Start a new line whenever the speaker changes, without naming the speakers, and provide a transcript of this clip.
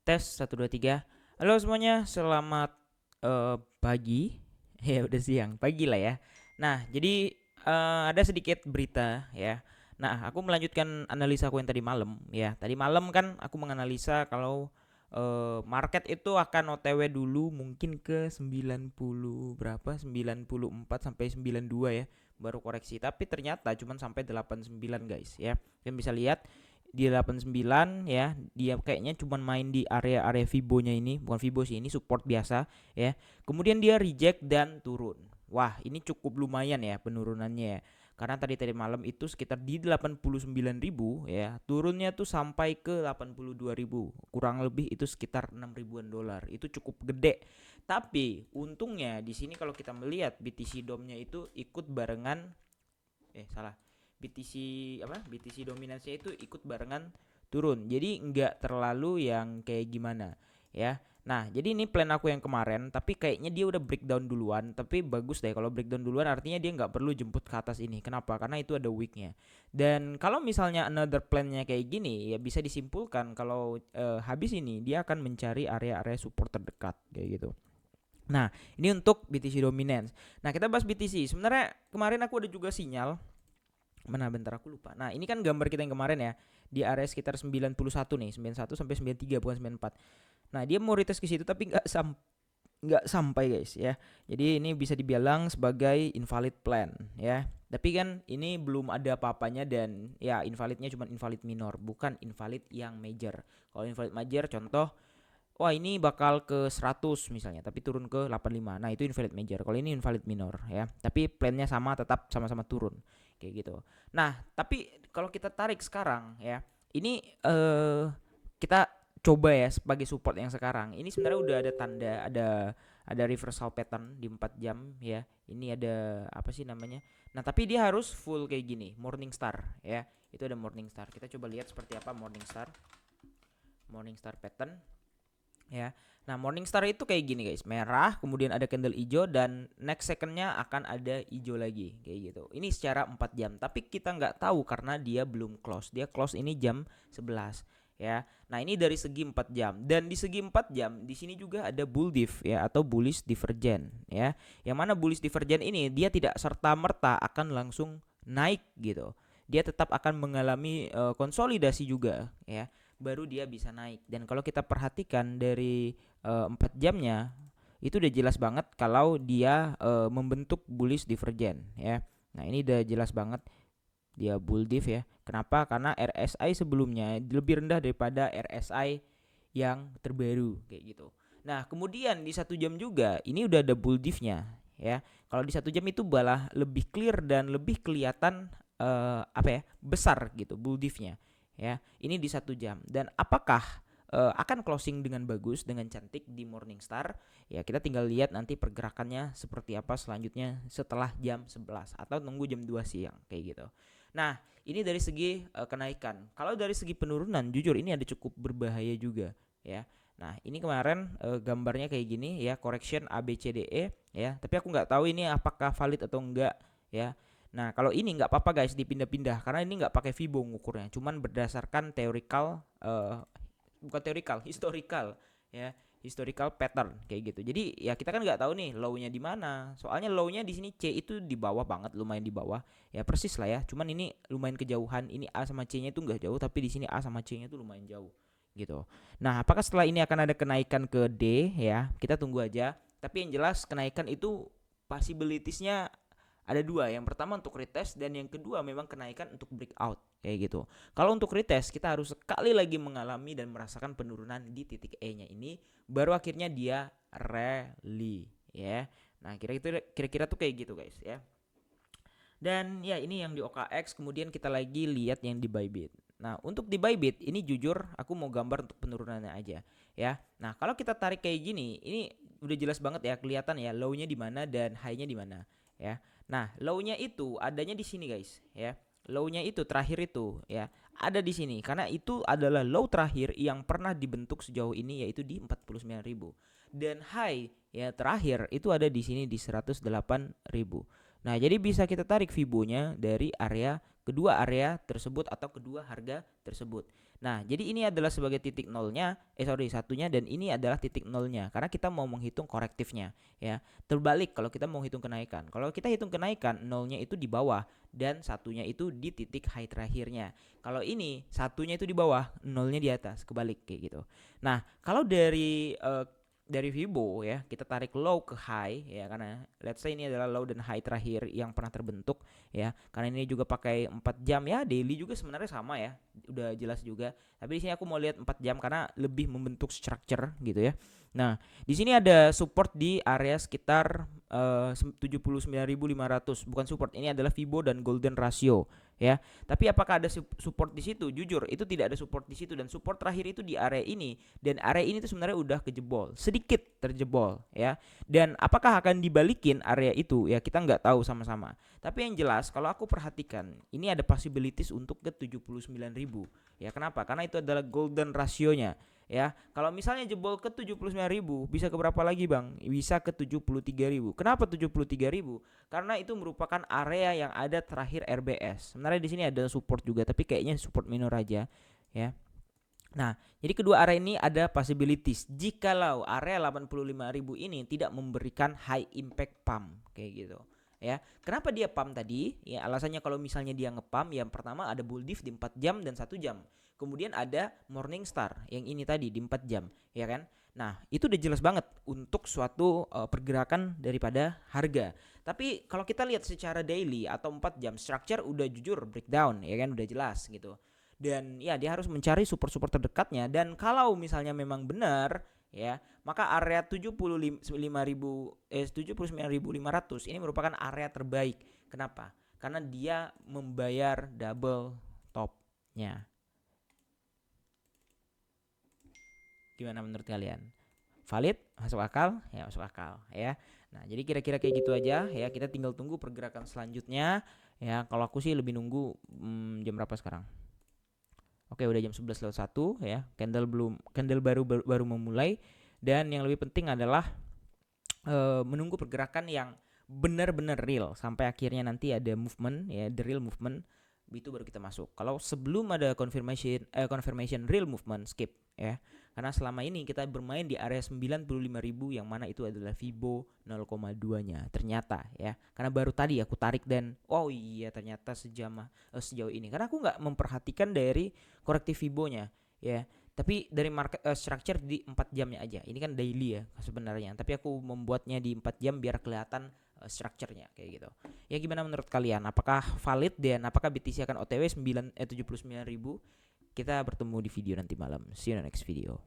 Tes 1 2 3. Halo semuanya, selamat pagi. Ya udah siang, pagi lah ya. Nah, jadi ada sedikit berita ya. Nah, aku melanjutkan analisa aku yang tadi malam ya. Tadi malam kan aku menganalisa kalau market itu akan OTW dulu mungkin ke 90 berapa? 94 sampai 92 ya, baru koreksi. Tapi ternyata cuma sampai 89 guys ya. Kalian bisa lihat di 89 ya, dia kayaknya cuma main di area-area Fibo-nya ini, bukan Fibo sih, ini support biasa ya. Kemudian dia reject dan turun. Wah, ini cukup lumayan ya penurunannya ya. Karena tadi malam itu sekitar di 89.000 ya, turunnya tuh sampai ke 82.000. Kurang lebih itu sekitar 6 ribuan dolar. Itu cukup gede. Tapi untungnya di sini kalau kita melihat BTC DOM-nya itu ikut barengan salah, BTC BTC dominansinya itu ikut barengan turun, jadi nggak terlalu yang kayak gimana ya. Nah, jadi ini plan aku yang kemarin, tapi kayaknya dia udah breakdown duluan. Tapi bagus deh kalau breakdown duluan, artinya dia nggak perlu jemput ke atas ini. Kenapa? Karena itu ada weaknya. Dan kalau misalnya another plannya kayak gini, ya bisa disimpulkan kalau habis ini dia akan mencari area-area support terdekat kayak gitu. Nah, ini untuk BTC dominance. Nah, kita bahas BTC. Sebenarnya kemarin aku ada juga sinyal. Mana bentar aku lupa. Nah, ini kan gambar kita yang kemarin ya. Di area sekitar 91 nih, 91 sampai 93 bukan 94. Nah, dia mau retest ke situ tapi nggak sampai guys ya. Jadi ini bisa dibilang sebagai invalid plan ya. Tapi kan ini belum ada apa-apanya dan ya invalidnya cuma invalid minor, bukan invalid yang major. Kalau invalid major contoh, wah ini bakal ke 100 misalnya tapi turun ke 85. Nah, itu invalid major. Kalau ini invalid minor ya. Tapi plannya sama, tetap sama-sama turun kayak gitu. Nah, tapi kalau kita tarik sekarang ya, ini kita coba ya sebagai support yang sekarang. Ini sebenarnya udah ada tanda, ada reversal pattern di 4 jam ya. Ini ada apa sih namanya? Nah, tapi dia harus full kayak gini, morning star ya. Itu ada morning star. Kita coba lihat seperti apa morning star. Morning star pattern ya. Nah, Morningstar itu kayak gini guys, merah, kemudian ada candle hijau dan next secondnya akan ada hijau lagi kayak gitu. Ini secara 4 jam, tapi kita nggak tahu karena dia belum close. Dia close ini jam 11 ya. Nah, ini dari segi 4 jam dan di segi 4 jam di sini juga ada bull div ya atau bullish divergent ya. Yang mana bullish divergent ini dia tidak serta merta akan langsung naik gitu. Dia tetap akan mengalami konsolidasi juga ya, baru dia bisa naik. Dan kalau kita perhatikan dari 4 jamnya itu udah jelas banget kalau dia membentuk bullish divergent ya. Nah, ini udah jelas banget dia bull div ya. Kenapa? Karena RSI sebelumnya lebih rendah daripada RSI yang terbaru kayak gitu. Nah, kemudian di 1 jam juga ini udah ada bull divnya ya. Kalau di 1 jam itu malah lebih clear dan lebih kelihatan besar gitu bull divnya ya. Ini di 1 jam. Dan apakah akan closing dengan bagus, dengan cantik di Morningstar? Ya, kita tinggal lihat nanti pergerakannya seperti apa selanjutnya setelah jam 11 atau nunggu jam 2 siang kayak gitu. Nah, ini dari segi kenaikan. Kalau dari segi penurunan, jujur ini ada cukup berbahaya juga ya. Nah, ini kemarin gambarnya kayak gini ya, correction ABCDE ya. Tapi aku nggak tahu ini apakah valid atau enggak ya. Nah, kalau ini nggak apa-apa guys dipindah-pindah karena ini nggak pakai Fibo ngukurnya, cuman berdasarkan theoretical bukan theoretical, historical ya, historical pattern kayak gitu. Jadi ya kita kan nggak tahu nih low-nya di mana. Soalnya low-nya di sini C itu di bawah banget, lumayan di bawah. Ya persis lah ya. Cuman ini lumayan kejauhan. Ini A sama C-nya itu nggak jauh, tapi di sini A sama C-nya itu lumayan jauh gitu. Nah, apakah setelah ini akan ada kenaikan ke D ya? Kita tunggu aja. Tapi yang jelas kenaikan itu possibilities-nya ada dua. Yang pertama untuk retest dan yang kedua memang kenaikan untuk breakout kayak gitu. Kalau untuk retest kita harus sekali lagi mengalami dan merasakan penurunan di titik E-nya ini, baru akhirnya dia rally ya. Nah, kira-kira tuh kayak gitu guys ya. Dan ya ini yang di OKX, kemudian kita lagi lihat yang di Bybit. Nah, untuk di Bybit ini jujur aku mau gambar untuk penurunannya aja ya. Nah, kalau kita tarik kayak gini, ini udah jelas banget ya, kelihatan ya low-nya di mana dan high-nya di mana ya. Nah, low-nya itu adanya di sini guys ya. Low-nya itu terakhir itu ya ada di sini karena itu adalah low terakhir yang pernah dibentuk sejauh ini, yaitu di 49.000. Dan high ya terakhir itu ada di sini di 108.000. Nah, jadi bisa kita tarik Fibonya dari kedua area tersebut atau kedua harga tersebut. Nah, jadi ini adalah sebagai titik nolnya, satunya, dan ini adalah titik nolnya karena kita mau menghitung korektifnya ya. Terbalik kalau kita mau hitung kenaikan. Kalau kita hitung kenaikan, nolnya itu di bawah dan satunya itu di titik high terakhirnya. Kalau ini satunya itu di bawah, nolnya di atas, kebalik kayak gitu. Nah, kalau dari Fibo ya, kita tarik low ke high ya, karena let's say ini adalah low dan high terakhir yang pernah terbentuk ya. Karena ini juga pakai 4 jam ya, daily juga sebenarnya sama ya. Udah jelas juga. Tapi di sini aku mau lihat 4 jam karena lebih membentuk structure gitu ya. Nah, di sini ada support di area sekitar 79.500. Bukan support, ini adalah Fibo dan golden ratio ya. Tapi apakah ada support di situ? Jujur, itu tidak ada support di situ, dan support terakhir itu di area ini, dan area ini tuh sebenarnya udah kejebol, sedikit terjebol ya. Dan apakah akan dibalikin area itu? Ya kita nggak tahu sama-sama. Tapi yang jelas kalau aku perhatikan, ini ada possibilities untuk ke 79.000. Ya kenapa? Karena itu adalah golden rasionya. Ya, kalau misalnya jebol ke 79.000, bisa ke berapa lagi, Bang? Bisa ke 73.000. Kenapa 73.000? Karena itu merupakan area yang ada terakhir RBS. Sebenarnya di sini ada support juga, tapi kayaknya support minor aja, ya. Nah, jadi kedua area ini ada possibilities jikalau area 85.000 ini tidak memberikan high impact pump kayak gitu. Ya, kenapa dia pump tadi? Ya, alasannya kalau misalnya dia ngepump, yang pertama ada bull diff di 4 jam dan 1 jam. Kemudian ada morning star yang ini tadi di 4 jam, ya kan? Nah, itu udah jelas banget untuk suatu pergerakan daripada harga. Tapi kalau kita lihat secara daily atau 4 jam, structure udah jujur breakdown, ya kan, udah jelas gitu. Dan ya dia harus mencari support-support terdekatnya, dan kalau misalnya memang benar ya, maka area 79.500 ini merupakan area terbaik. Kenapa? Karena dia membayar double topnya. Gimana menurut kalian? Valid? Masuk akal? Ya masuk akal ya. Nah jadi kira-kira kayak gitu aja ya. Kita tinggal tunggu pergerakan selanjutnya ya. Kalau aku sih lebih nunggu jam berapa sekarang? Oke, udah jam 11:01 ya. Candle baru memulai, dan yang lebih penting adalah menunggu pergerakan yang benar-benar real sampai akhirnya nanti ada movement ya, the real movement, itu baru kita masuk. Kalau sebelum ada confirmation real movement, skip ya. Karena selama ini kita bermain di area 95.000 yang mana itu adalah Fibo 0,2-nya. Ternyata ya. Karena baru tadi aku tarik dan oh iya ternyata sejauh ini. Karena aku nggak memperhatikan dari korektif Fibo-nya ya. Tapi dari market structure di 4 jamnya aja. Ini kan daily ya sebenarnya. Tapi aku membuatnya di 4 jam biar kelihatan structure-nya kayak gitu. Ya gimana menurut kalian? Apakah valid dan apakah BTC akan OTW 79.000? Kita bertemu di video nanti malam. See you in the next video.